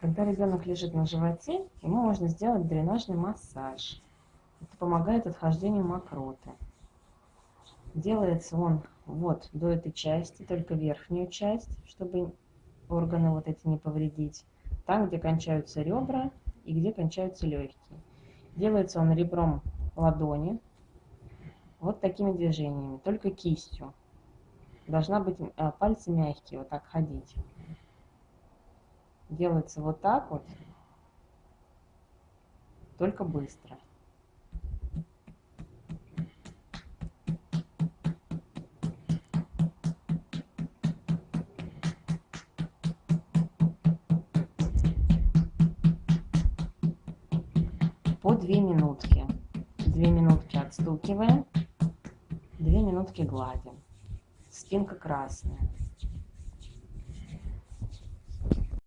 Когда ребенок лежит на животе, ему можно сделать дренажный массаж. Это помогает отхождению мокроты. Делается он вот до этой части, только верхнюю часть, чтобы органы вот эти не повредить. Там, где кончаются ребра и где кончаются легкие. Делается он ребром ладони, вот такими движениями, только кистью. Должна быть пальцы мягкие, вот так ходить. Делается вот так вот, только быстро. По 2 минутки. 2 минутки отстукиваем, 2 минутки гладим. Спинка красная.